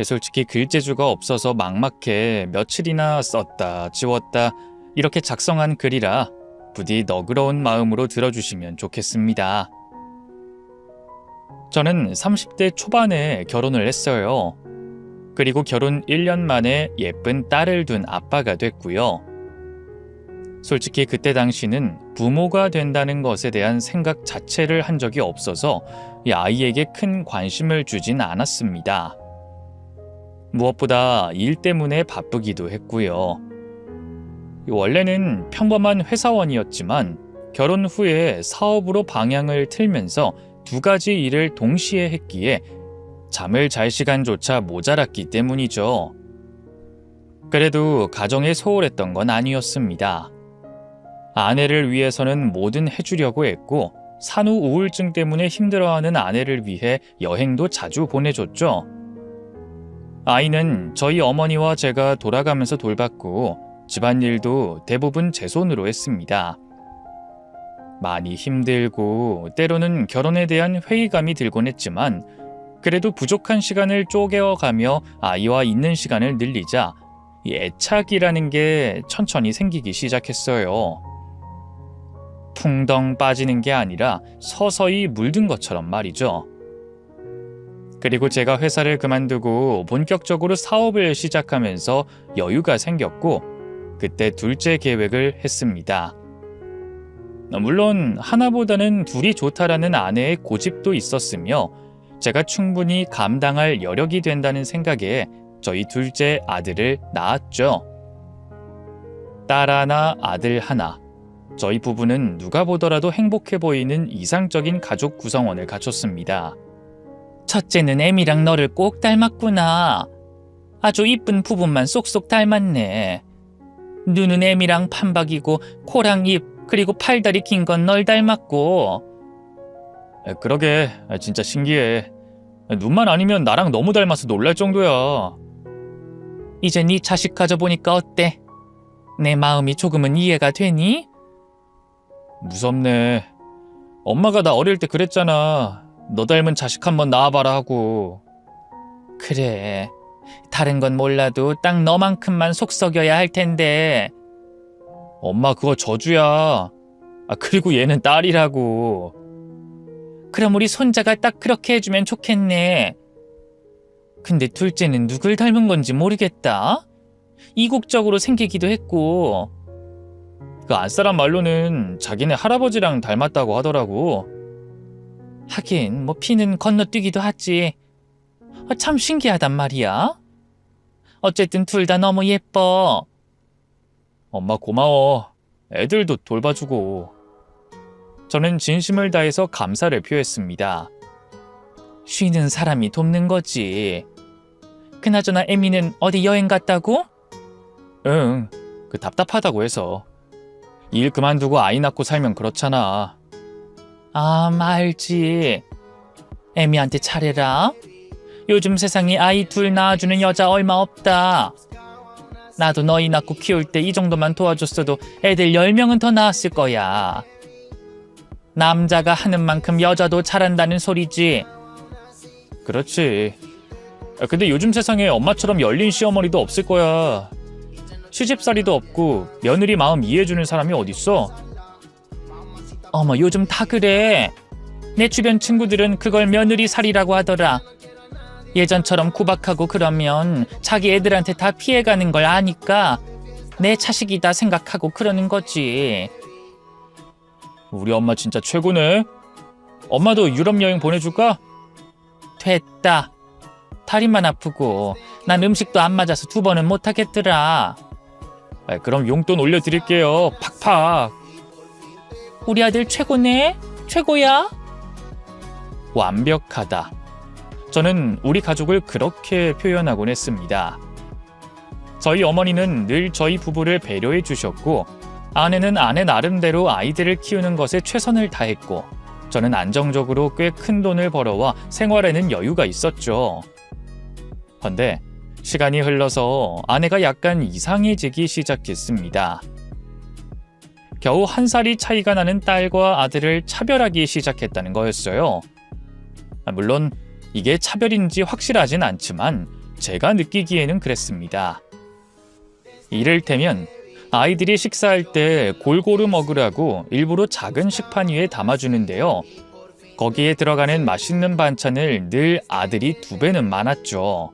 솔직히 글재주가 없어서 막막해 며칠이나 썼다 지웠다 이렇게 작성한 글이라 부디 너그러운 마음으로 들어주시면 좋겠습니다. 저는 30대 초반에 결혼을 했어요. 그리고 결혼 1년 만에 예쁜 딸을 둔 아빠가 됐고요. 솔직히 그때 당시는 부모가 된다는 것에 대한 생각 자체를 한 적이 없어서 이 아이에게 큰 관심을 주진 않았습니다. 무엇보다 일 때문에 바쁘기도 했고요. 원래는 평범한 회사원이었지만 결혼 후에 사업으로 방향을 틀면서 두 가지 일을 동시에 했기에 잠을 잘 시간조차 모자랐기 때문이죠. 그래도 가정에 소홀했던 건 아니었습니다. 아내를 위해서는 뭐든 해주려고 했고 산후 우울증 때문에 힘들어하는 아내를 위해 여행도 자주 보내줬죠. 아이는 저희 어머니와 제가 돌아가면서 돌봤고 집안일도 대부분 제 손으로 했습니다. 많이 힘들고 때로는 결혼에 대한 회의감이 들곤 했지만 그래도 부족한 시간을 쪼개어가며 아이와 있는 시간을 늘리자 이 애착이라는 게 천천히 생기기 시작했어요. 퉁덩 빠지는 게 아니라 서서히 물든 것처럼 말이죠. 그리고 제가 회사를 그만두고 본격적으로 사업을 시작하면서 여유가 생겼고 그때 둘째 계획을 했습니다. 물론 하나보다는 둘이 좋다라는 아내의 고집도 있었으며 제가 충분히 감당할 여력이 된다는 생각에 저희 둘째 아들을 낳았죠. 딸 하나, 아들 하나. 저희 부부는 누가 보더라도 행복해 보이는 이상적인 가족 구성원을 갖췄습니다. 첫째는 애미랑 너를 꼭 닮았구나. 아주 이쁜 부분만 쏙쏙 닮았네. 눈은 애미랑 판박이고 코랑 입 그리고 팔다리 긴 건 널 닮았고. 그러게 진짜 신기해. 눈만 아니면 나랑 너무 닮아서 놀랄 정도야. 이제 네 자식 가져보니까 어때? 내 마음이 조금은 이해가 되니? 무섭네. 엄마가 나 어릴 때 그랬잖아. 너 닮은 자식 한번 낳아봐라 하고. 그래. 다른 건 몰라도 딱 너만큼만 속 썩여야 할 텐데. 엄마 그거 저주야. 그리고 얘는 딸이라고. 그럼 우리 손자가 딱 그렇게 해주면 좋겠네. 근데 둘째는 누굴 닮은 건지 모르겠다. 이국적으로 생기기도 했고. 그 안사람 말로는 자기네 할아버지랑 닮았다고 하더라고. 하긴 뭐 피는 건너뛰기도 하지. 참 신기하단 말이야. 어쨌든 둘 다 너무 예뻐. 엄마 고마워. 애들도 돌봐주고. 저는 진심을 다해서 감사를 표했습니다. 쉬는 사람이 돕는 거지. 그나저나 에미는 어디 여행 갔다고? 응, 그 답답하다고 해서. 일 그만두고 아이 낳고 살면 그렇잖아. 알지. 에미한테 잘해라. 요즘 세상에 아이 둘 낳아주는 여자 얼마 없다. 나도 너희 낳고 키울 때 이 정도만 도와줬어도 애들 10명은 더 낳았을 거야. 남자가 하는 만큼 여자도 잘한다는 소리지. 그렇지. 근데 요즘 세상에 엄마처럼 열린 시어머니도 없을 거야. 시집살이도 없고 며느리 마음 이해해주는 사람이 어딨어? 어머, 요즘 다 그래. 내 주변 친구들은 그걸 며느리살이라고 하더라. 예전처럼 구박하고 그러면 자기 애들한테 다 피해가는 걸 아니까 내 자식이다 생각하고 그러는 거지. 우리 엄마 진짜 최고네. 엄마도 유럽 여행 보내줄까? 됐다. 다리만 아프고 난 음식도 안 맞아서 2번은 못 하겠더라. 그럼 용돈 올려드릴게요. 팍팍. 우리 아들 최고네. 최고야. 완벽하다. 저는 우리 가족을 그렇게 표현하곤 했습니다. 저희 어머니는 늘 저희 부부를 배려해 주셨고 아내는 아내 나름대로 아이들을 키우는 것에 최선을 다했고 저는 안정적으로 꽤 큰 돈을 벌어와 생활에는 여유가 있었죠. 그런데 시간이 흘러서 아내가 약간 이상해지기 시작했습니다. 겨우 1살이 차이가 나는 딸과 아들을 차별하기 시작했다는 거였어요. 물론 이게 차별인지 확실하진 않지만 제가 느끼기에는 그랬습니다. 이를테면 아이들이 식사할 때 골고루 먹으라고 일부러 작은 식판 위에 담아주는데요. 거기에 들어가는 맛있는 반찬을 늘 아들이 2배는 많았죠.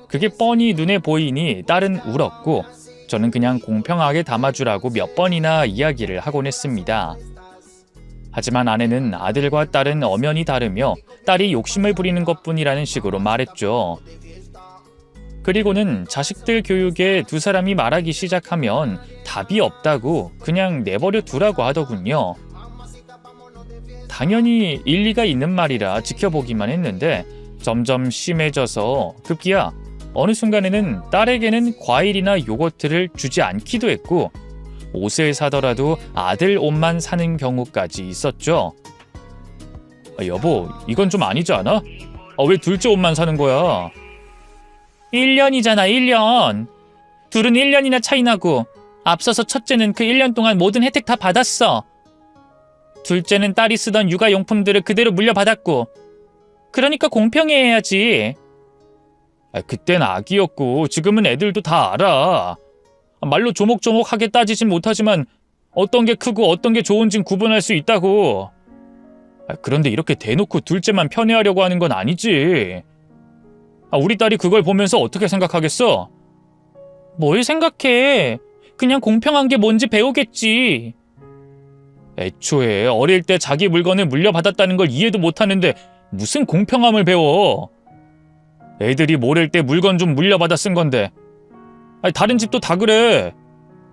그게 뻔히 눈에 보이니 딸은 울었고 저는 그냥 공평하게 담아주라고 몇 번이나 이야기를 하곤 했습니다. 하지만 아내는 아들과 딸은 엄연히 다르며 딸이 욕심을 부리는 것뿐이라는 식으로 말했죠. 그리고는 자식들 교육에 2사람이 말하기 시작하면 답이 없다고 그냥 내버려 두라고 하더군요. 당연히 일리가 있는 말이라 지켜보기만 했는데 점점 심해져서 급기야 어느 순간에는 딸에게는 과일이나 요거트를 주지 않기도 했고 옷을 사더라도 아들 옷만 사는 경우까지 있었죠. 여보, 이건 좀 아니지 않아? 왜 둘째 옷만 사는 거야? 1년이잖아, 1년. 둘은 1년이나 차이 나고 앞서서 첫째는 그 1년 동안 모든 혜택 다 받았어. 둘째는 딸이 쓰던 육아용품들을 그대로 물려받았고 그러니까 공평히 해야지. 그땐 아기였고 지금은 애들도 다 알아. 말로 조목조목하게 따지진 못하지만 어떤 게 크고 어떤 게 좋은진 구분할 수 있다고. 그런데 이렇게 대놓고 둘째만 편애하려고 하는 건 아니지. 우리 딸이 그걸 보면서 어떻게 생각하겠어? 뭘 생각해. 그냥 공평한 게 뭔지 배우겠지. 애초에 어릴 때 자기 물건을 물려받았다는 걸 이해도 못하는데 무슨 공평함을 배워. 애들이 모를 때 물건 좀 물려받아 쓴 건데. 다른 집도 다 그래.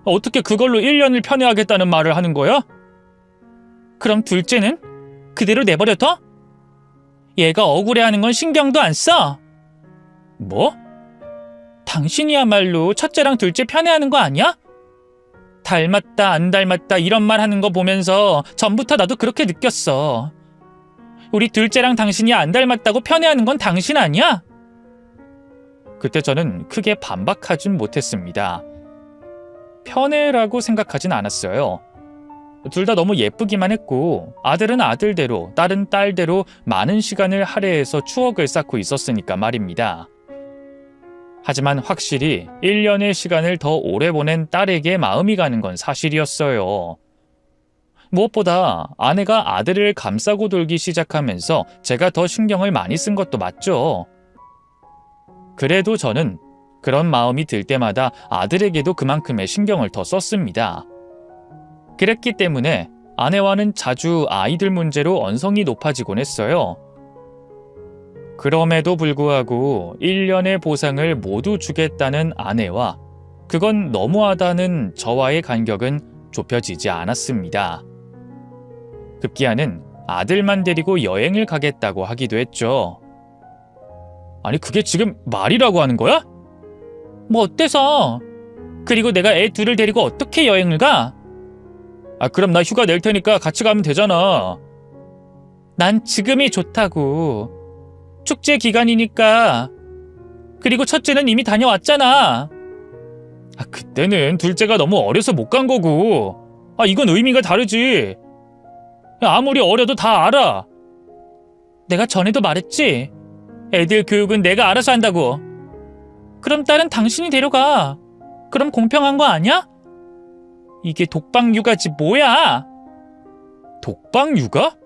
어떻게 그걸로 1년을 편애하겠다는 말을 하는 거야? 그럼 둘째는? 그대로 내버려둬? 얘가 억울해하는 건 신경도 안 써? 뭐? 당신이야말로 첫째랑 둘째 편애하는 거 아니야? 닮았다 안 닮았다 이런 말 하는 거 보면서 전부터 나도 그렇게 느꼈어. 우리 둘째랑 당신이 안 닮았다고 편애하는 건 당신 아니야? 그때 저는 크게 반박하진 못했습니다. 편애라고 생각하진 않았어요. 둘 다 너무 예쁘기만 했고 아들은 아들대로 딸은 딸대로 많은 시간을 할애해서 추억을 쌓고 있었으니까 말입니다. 하지만 확실히 1년의 시간을 더 오래 보낸 딸에게 마음이 가는 건 사실이었어요. 무엇보다 아내가 아들을 감싸고 돌기 시작하면서 제가 더 신경을 많이 쓴 것도 맞죠. 그래도 저는 그런 마음이 들 때마다 아들에게도 그만큼의 신경을 더 썼습니다. 그랬기 때문에 아내와는 자주 아이들 문제로 언성이 높아지곤 했어요. 그럼에도 불구하고 1년의 보상을 모두 주겠다는 아내와 그건 너무하다는 저와의 간격은 좁혀지지 않았습니다. 급기야는 아들만 데리고 여행을 가겠다고 하기도 했죠. 아니 그게 지금 말이라고 하는 거야? 뭐 어때서? 그리고 내가 애 둘을 데리고 어떻게 여행을 가? 그럼 나 휴가 낼 테니까 같이 가면 되잖아. 난 지금이 좋다고. 축제 기간이니까. 그리고 첫째는 이미 다녀왔잖아. 그때는 둘째가 너무 어려서 못 간 거고. 이건 의미가 다르지. 아무리 어려도 다 알아. 내가 전에도 말했지. 애들 교육은 내가 알아서 한다고. 그럼 딸은 당신이 데려가. 그럼 공평한 거 아니야? 이게 독박육아지 뭐야? 독박육아?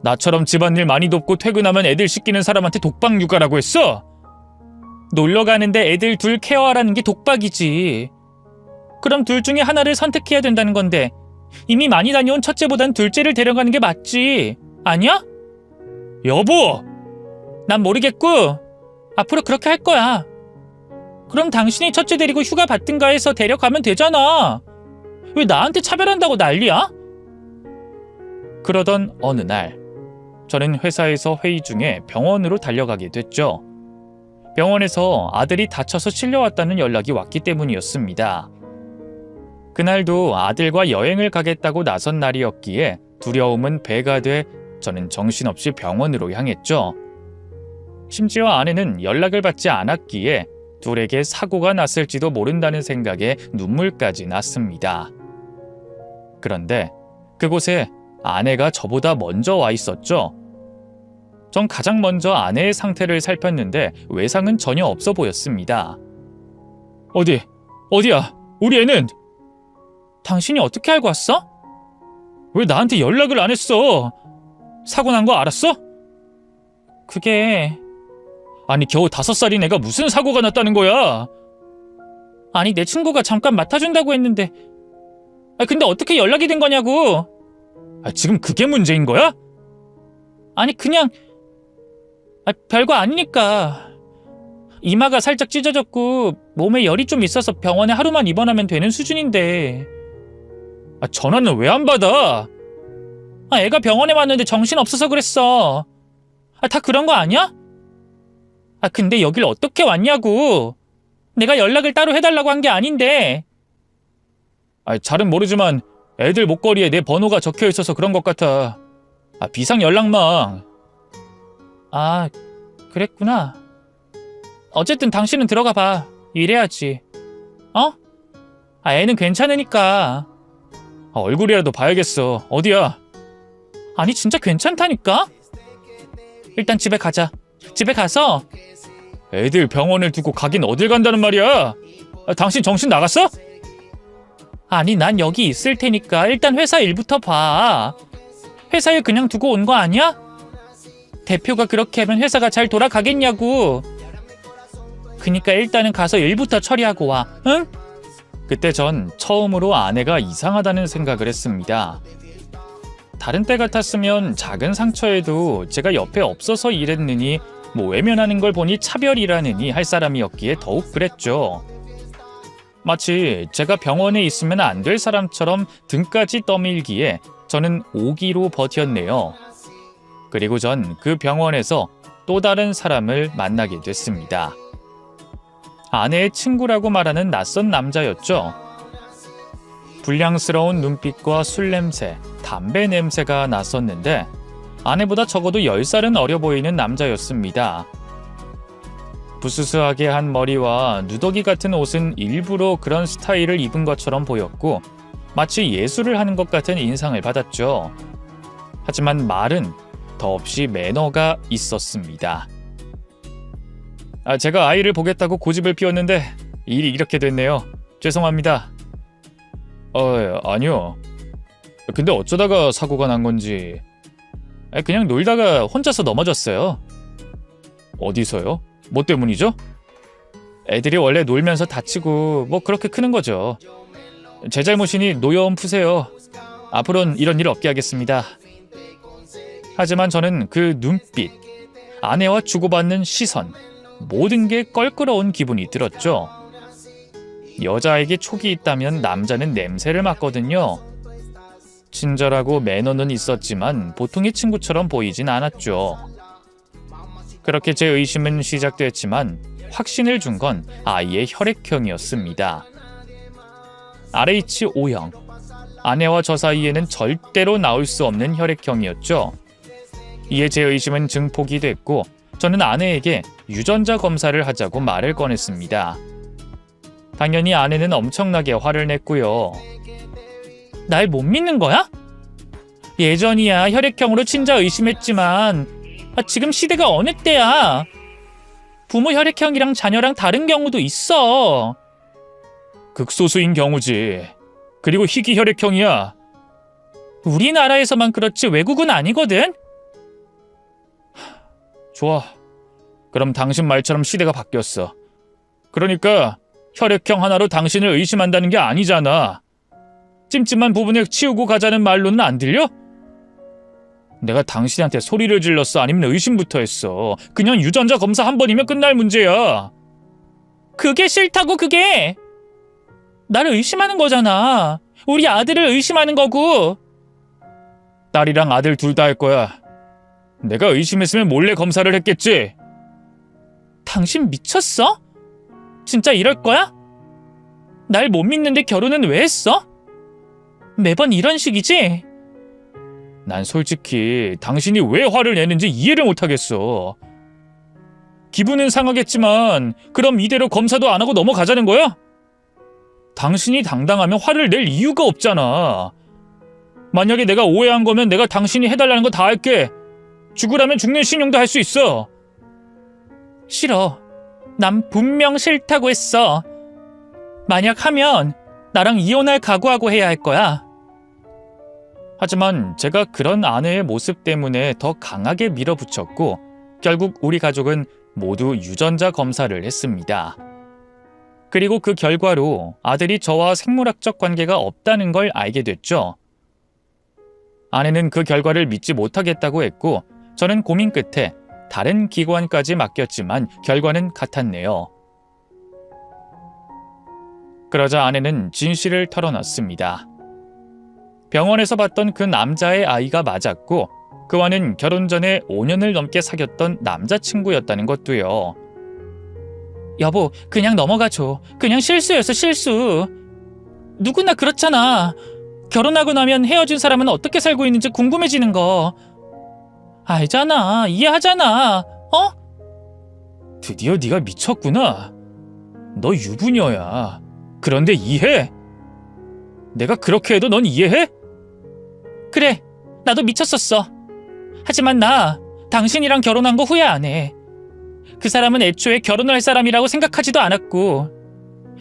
나처럼 집안일 많이 돕고 퇴근하면 애들 씻기는 사람한테 독박육아라고 했어? 놀러 가는데 애들 둘 케어하라는 게 독박이지. 그럼 둘 중에 하나를 선택해야 된다는 건데 이미 많이 다녀온 첫째보단 둘째를 데려가는 게 맞지. 아니야? 여보! 난 모르겠고 앞으로 그렇게 할 거야. 그럼 당신이 첫째 데리고 휴가 받든가 해서 데려가면 되잖아. 왜 나한테 차별한다고 난리야? 그러던 어느 날 저는 회사에서 회의 중에 병원으로 달려가게 됐죠. 병원에서 아들이 다쳐서 실려왔다는 연락이 왔기 때문이었습니다. 그날도 아들과 여행을 가겠다고 나선 날이었기에 두려움은 배가 돼 저는 정신없이 병원으로 향했죠. 심지어 아내는 연락을 받지 않았기에 둘에게 사고가 났을지도 모른다는 생각에 눈물까지 났습니다. 그런데 그곳에 아내가 저보다 먼저 와 있었죠. 전 가장 먼저 아내의 상태를 살폈는데 외상은 전혀 없어 보였습니다. 어디야? 우리 애는? 당신이 어떻게 알고 왔어? 왜 나한테 연락을 안 했어? 사고 난 거 알았어? 그게... 아니 겨우 5살인 애가 무슨 사고가 났다는 거야? 아니 내 친구가 잠깐 맡아준다고 했는데 근데 어떻게 연락이 된 거냐고. 지금 그게 문제인 거야? 아니 그냥 별거 아니니까. 이마가 살짝 찢어졌고 몸에 열이 좀 있어서 병원에 하루만 입원하면 되는 수준인데. 전화는 왜 안 받아? 애가 병원에 왔는데 정신없어서 그랬어. 다 그런 거 아니야? 근데 여길 어떻게 왔냐고. 내가 연락을 따로 해달라고 한 게 아닌데. 잘은 모르지만 애들 목걸이에 내 번호가 적혀 있어서 그런 것 같아. 비상 연락망. 그랬구나. 어쨌든 당신은 들어가 봐. 일해야지. 애는 괜찮으니까. 얼굴이라도 봐야겠어. 어디야? 아니 진짜 괜찮다니까? 일단 집에 가자. 집에 가서. 애들 병원을 두고 가긴 어딜 간다는 말이야? 당신 정신 나갔어? 아니 난 여기 있을 테니까 일단 회사 일부터 봐. 회사 일 그냥 두고 온 거 아니야? 대표가 그렇게 하면 회사가 잘 돌아가겠냐고. 그니까 일단은 가서 일부터 처리하고 와. 응? 그때 전 처음으로 아내가 이상하다는 생각을 했습니다. 다른 때 같았으면 작은 상처에도 제가 옆에 없어서 이랬느니 외면하는 걸 보니 차별이라느니 할 사람이었기에 더욱 그랬죠. 마치 제가 병원에 있으면 안 될 사람처럼 등까지 떠밀기에 저는 오기로 버텼네요. 그리고 전 그 병원에서 또 다른 사람을 만나게 됐습니다. 아내의 친구라고 말하는 낯선 남자였죠. 불량스러운 눈빛과 술 냄새, 담배 냄새가 났었는데 아내보다 적어도 10살은 어려 보이는 남자였습니다. 부스스하게 한 머리와 누더기 같은 옷은 일부러 그런 스타일을 입은 것처럼 보였고 마치 예술을 하는 것 같은 인상을 받았죠. 하지만 말은 더없이 매너가 있었습니다. 제가 아이를 보겠다고 고집을 피웠는데 일이 이렇게 됐네요. 죄송합니다. 아니요. 근데 어쩌다가 사고가 난 건지. 그냥 놀다가 혼자서 넘어졌어요. 어디서요? 뭐 때문이죠? 애들이 원래 놀면서 다치고 그렇게 크는 거죠. 제 잘못이니 노여움 푸세요. 앞으로는 이런 일 없게 하겠습니다. 하지만 저는 그 눈빛, 아내와 주고받는 시선, 모든 게 껄끄러운 기분이 들었죠. 여자에게 촉이 있다면 남자는 냄새를 맡거든요. 친절하고 매너는 있었지만 보통의 친구처럼 보이진 않았죠. 그렇게 제 의심은 시작됐지만 확신을 준 건 아이의 혈액형이었습니다. RH5형. 아내와 저 사이에는 절대로 나올 수 없는 혈액형이었죠. 이에 제 의심은 증폭이 됐고 저는 아내에게 유전자 검사를 하자고 말을 꺼냈습니다. 당연히 아내는 엄청나게 화를 냈고요. 날 못 믿는 거야? 예전이야 혈액형으로 친자 의심했지만 지금 시대가 어느 때야? 부모 혈액형이랑 자녀랑 다른 경우도 있어. 극소수인 경우지. 그리고 희귀 혈액형이야. 우리나라에서만 그렇지 외국은 아니거든? 좋아. 그럼 당신 말처럼 시대가 바뀌었어. 그러니까 혈액형 하나로 당신을 의심한다는 게 아니잖아. 찜찜한 부분을 치우고 가자는 말로는 안 들려? 내가 당신한테 소리를 질렀어? 아니면 의심부터 했어? 그냥 유전자 검사 한 번이면 끝날 문제야. 그게 싫다고 그게. 나를 의심하는 거잖아. 우리 아들을 의심하는 거고. 딸이랑 아들 둘 다 할 거야. 내가 의심했으면 몰래 검사를 했겠지. 당신 미쳤어? 진짜 이럴 거야? 날 못 믿는데 결혼은 왜 했어? 매번 이런 식이지? 난 솔직히 당신이 왜 화를 내는지 이해를 못하겠어. 기분은 상하겠지만 그럼 이대로 검사도 안 하고 넘어가자는 거야? 당신이 당당하면 화를 낼 이유가 없잖아. 만약에 내가 오해한 거면 내가 당신이 해달라는 거 다 할게. 죽으라면 죽는 신용도 할 수 있어. 싫어. 난 분명 싫다고 했어. 만약 하면 나랑 이혼할 각오하고 해야 할 거야. 하지만 제가 그런 아내의 모습 때문에 더 강하게 밀어붙였고 결국 우리 가족은 모두 유전자 검사를 했습니다. 그리고 그 결과로 아들이 저와 생물학적 관계가 없다는 걸 알게 됐죠. 아내는 그 결과를 믿지 못하겠다고 했고 저는 고민 끝에 다른 기관까지 맡겼지만 결과는 같았네요. 그러자 아내는 진실을 털어놨습니다. 병원에서 봤던 그 남자의 아이가 맞았고 그와는 결혼 전에 5년을 넘게 사귀었던 남자친구였다는 것도요. 여보, 그냥 넘어가줘. 그냥 실수였어, 실수. 누구나 그렇잖아. 결혼하고 나면 헤어진 사람은 어떻게 살고 있는지 궁금해지는 거. 알잖아. 이해하잖아. 어? 드디어 네가 미쳤구나. 너 유부녀야. 그런데 이해해? 내가 그렇게 해도 넌 이해해? 그래, 나도 미쳤었어. 하지만 나 당신이랑 결혼한 거 후회 안 해. 그 사람은 애초에 결혼을 할 사람이라고 생각하지도 않았고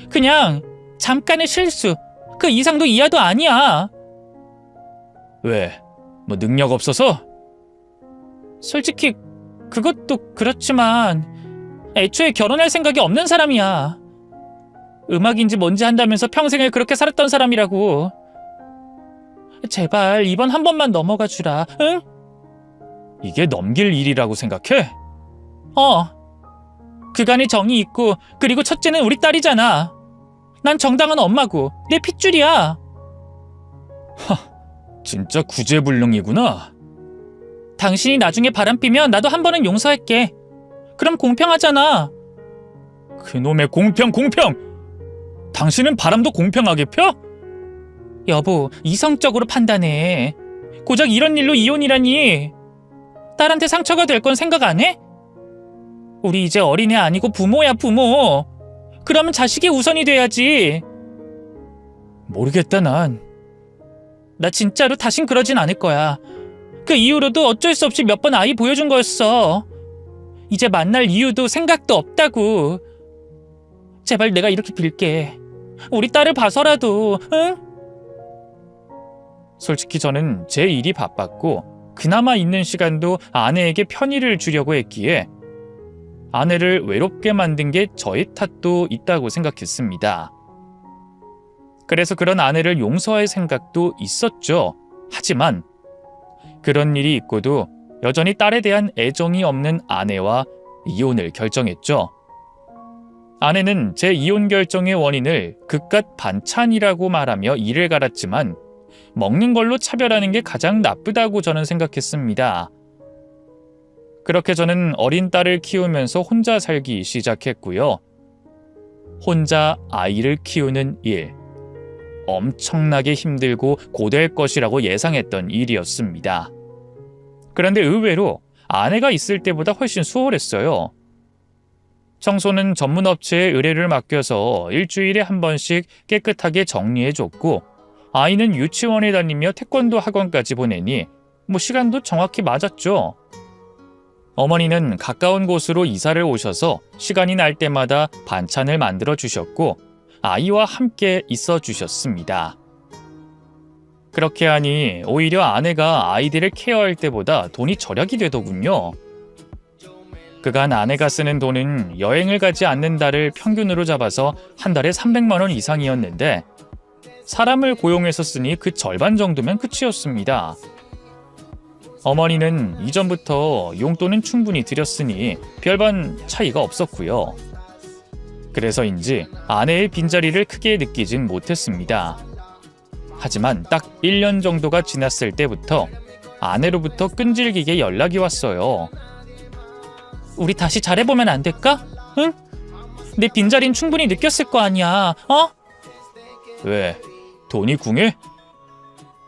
그냥 잠깐의 실수, 그 이상도 이하도 아니야. 왜? 뭐 능력 없어서? 솔직히 그것도 그렇지만 애초에 결혼할 생각이 없는 사람이야. 음악인지 뭔지 한다면서 평생을 그렇게 살았던 사람이라고. 제발 이번 한 번만 넘어가 주라, 응? 이게 넘길 일이라고 생각해? 그간의 정이 있고 그리고 첫째는 우리 딸이잖아. 난 정당한 엄마고 내 핏줄이야. 진짜 구제불능이구나. 당신이 나중에 바람피면 나도 한 번은 용서할게. 그럼 공평하잖아. 그놈의 공평! 당신은 바람도 공평하게 펴? 여보, 이성적으로 판단해. 고작 이런 일로 이혼이라니. 딸한테 상처가 될 건 생각 안 해? 우리 이제 어린애 아니고 부모야, 부모. 그러면 자식이 우선이 돼야지. 모르겠다, 난. 나 진짜로 다신 그러진 않을 거야. 그 이후로도 어쩔 수 없이 몇 번 아이 보여준 거였어. 이제 만날 이유도 생각도 없다고. 제발 내가 이렇게 빌게. 우리 딸을 봐서라도, 응? 솔직히 저는 제 일이 바빴고 그나마 있는 시간도 아내에게 편의를 주려고 했기에 아내를 외롭게 만든 게 저의 탓도 있다고 생각했습니다. 그래서 그런 아내를 용서할 생각도 있었죠. 하지만 그런 일이 있고도 여전히 딸에 대한 애정이 없는 아내와 이혼을 결정했죠. 아내는 제 이혼 결정의 원인을 그깟 반찬이라고 말하며 이를 갈았지만 먹는 걸로 차별하는 게 가장 나쁘다고 저는 생각했습니다. 그렇게 저는 어린 딸을 키우면서 혼자 살기 시작했고요. 혼자 아이를 키우는 일. 엄청나게 힘들고 고될 것이라고 예상했던 일이었습니다. 그런데 의외로 아내가 있을 때보다 훨씬 수월했어요. 청소는 전문 업체에 의뢰를 맡겨서 일주일에 한 번씩 깨끗하게 정리해줬고 아이는 유치원에 다니며 태권도 학원까지 보내니 시간도 정확히 맞았죠. 어머니는 가까운 곳으로 이사를 오셔서 시간이 날 때마다 반찬을 만들어 주셨고 아이와 함께 있어 주셨습니다. 그렇게 하니 오히려 아내가 아이들을 케어할 때보다 돈이 절약이 되더군요. 그간 아내가 쓰는 돈은 여행을 가지 않는 달을 평균으로 잡아서 한 달에 300만 원 이상이었는데 사람을 고용해서 쓰니 그 절반 정도면 끝이었습니다. 어머니는 이전부터 용돈은 충분히 드렸으니 별반 차이가 없었고요. 그래서인지 아내의 빈자리를 크게 느끼진 못했습니다. 하지만 딱 1년 정도가 지났을 때부터 아내로부터 끈질기게 연락이 왔어요. 우리 다시 잘해보면 안 될까? 응? 내 빈자리는 충분히 느꼈을 거 아니야. 왜? 돈이 궁해?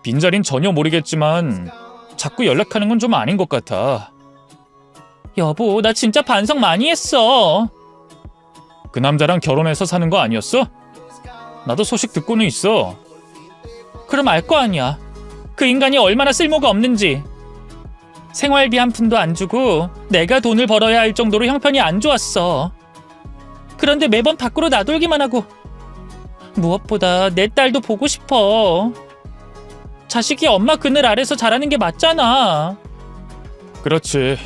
빈자리는 전혀 모르겠지만 자꾸 연락하는 건 좀 아닌 것 같아. 여보, 나 진짜 반성 많이 했어. 그 남자랑 결혼해서 사는 거 아니었어? 나도 소식 듣고는 있어. 그럼 알 거 아니야. 그 인간이 얼마나 쓸모가 없는지. 생활비 한 푼도 안 주고 내가 돈을 벌어야 할 정도로 형편이 안 좋았어. 그런데 매번 밖으로 나돌기만 하고 무엇보다 내 딸도 보고 싶어. 자식이 엄마 그늘 아래서 자라는 게 맞잖아. 그렇지.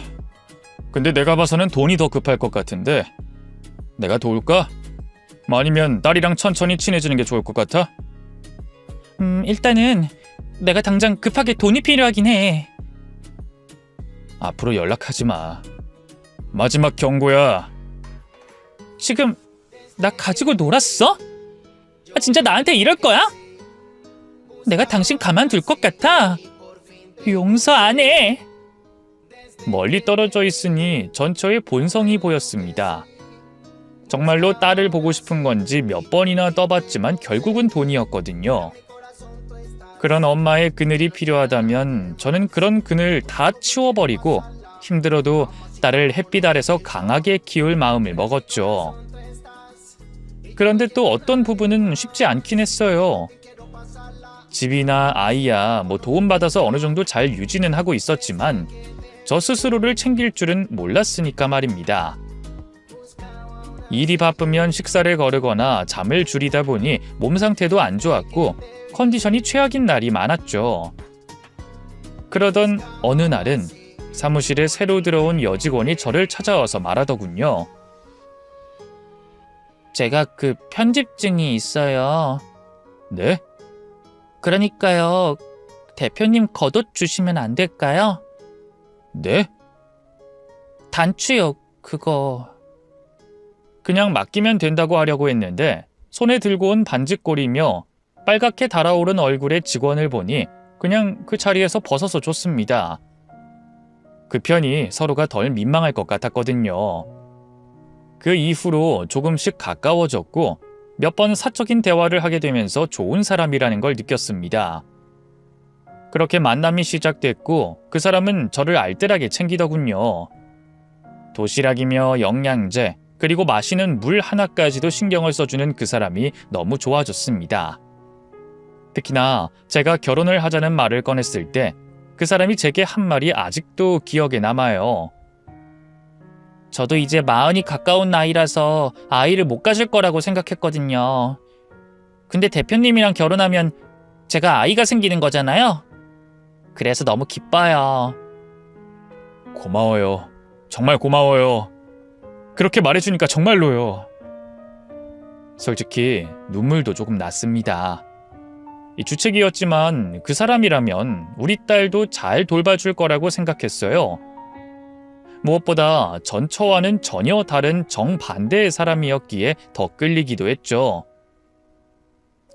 근데 내가 봐서는 돈이 더 급할 것 같은데 내가 도울까? 아니면 딸이랑 천천히 친해지는 게 좋을 것 같아? 일단은 내가 당장 급하게 돈이 필요하긴 해. 앞으로 연락하지 마. 마지막 경고야. 지금 나 가지고 놀았어? 진짜 나한테 이럴 거야? 내가 당신 가만둘 것 같아? 용서 안 해. 멀리 떨어져 있으니 전처의 본성이 보였습니다. 정말로 딸을 보고 싶은 건지 몇 번이나 떠봤지만 결국은 돈이었거든요. 그런 엄마의 그늘이 필요하다면 저는 그런 그늘 다 치워버리고 힘들어도 딸을 햇빛 아래서 강하게 키울 마음을 먹었죠. 그런데 또 어떤 부분은 쉽지 않긴 했어요. 집이나 아이야 도움받아서 어느 정도 잘 유지는 하고 있었지만 저 스스로를 챙길 줄은 몰랐으니까 말입니다. 일이 바쁘면 식사를 거르거나 잠을 줄이다 보니 몸 상태도 안 좋았고 컨디션이 최악인 날이 많았죠. 그러던 어느 날은 사무실에 새로 들어온 여직원이 저를 찾아와서 말하더군요. 제가 편집증이 있어요. 네? 그러니까요. 대표님 겉옷 주시면 안 될까요? 네? 단추요, 그거. 그냥 맡기면 된다고 하려고 했는데 손에 들고 온 반지꼬리며 빨갛게 달아오른 얼굴의 직원을 보니 그냥 그 자리에서 벗어서 줬습니다. 그 편이 서로가 덜 민망할 것 같았거든요. 그 이후로 조금씩 가까워졌고 몇 번 사적인 대화를 하게 되면서 좋은 사람이라는 걸 느꼈습니다. 그렇게 만남이 시작됐고 그 사람은 저를 알뜰하게 챙기더군요. 도시락이며 영양제, 그리고 마시는 물 하나까지도 신경을 써주는 그 사람이 너무 좋아졌습니다. 특히나 제가 결혼을 하자는 말을 꺼냈을 때 그 사람이 제게 한 말이 아직도 기억에 남아요. 저도 이제 40이 가까운 나이라서 아이를 못 가질 거라고 생각했거든요. 근데 대표님이랑 결혼하면 제가 아이가 생기는 거잖아요. 그래서 너무 기뻐요. 고마워요. 정말 고마워요. 그렇게 말해주니까 정말로요. 솔직히 눈물도 조금 났습니다. 이 주책이었지만 그 사람이라면 우리 딸도 잘 돌봐줄 거라고 생각했어요. 무엇보다 전처와는 전혀 다른 정반대의 사람이었기에 더 끌리기도 했죠.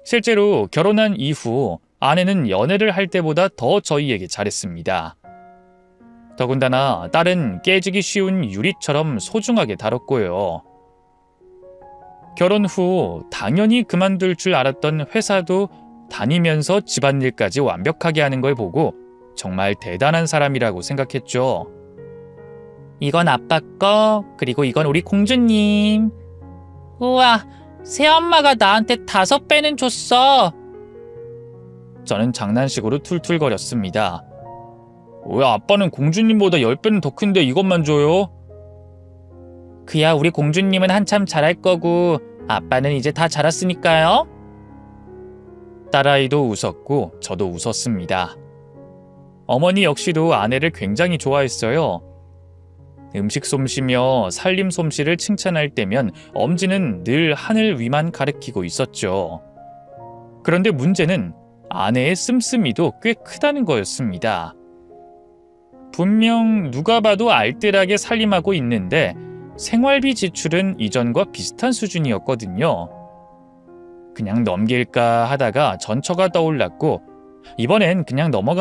실제로 결혼한 이후 아내는 연애를 할 때보다 더 저희에게 잘했습니다. 더군다나 딸은 깨지기 쉬운 유리처럼 소중하게 다뤘고요. 결혼 후 당연히 그만둘 줄 알았던 회사도 다니면서 집안일까지 완벽하게 하는 걸 보고 정말 대단한 사람이라고 생각했죠. 이건 아빠 거, 그리고 이건 우리 공주님. 우와, 새엄마가 나한테 5배는 줬어. 저는 장난식으로 툴툴거렸습니다. 왜 아빠는 공주님보다 10배는 더 큰데 이것만 줘요? 그야 우리 공주님은 한참 자랄 거고 아빠는 이제 다 자랐으니까요. 딸아이도 웃었고 저도 웃었습니다. 어머니 역시도 아내를 굉장히 좋아했어요. 음식 솜씨며 살림 솜씨를 칭찬할 때면 엄지는 늘 하늘 위만 가리키고 있었죠. 그런데 문제는 아내의 씀씀이도 꽤 크다는 거였습니다. 분명 누가 봐도 알뜰하게 살림하고 있는데 생활비 지출은 이전과 비슷한 수준이었거든요. 그냥 넘길까 하다가 전처가 떠올랐고 이번엔 그냥 넘어가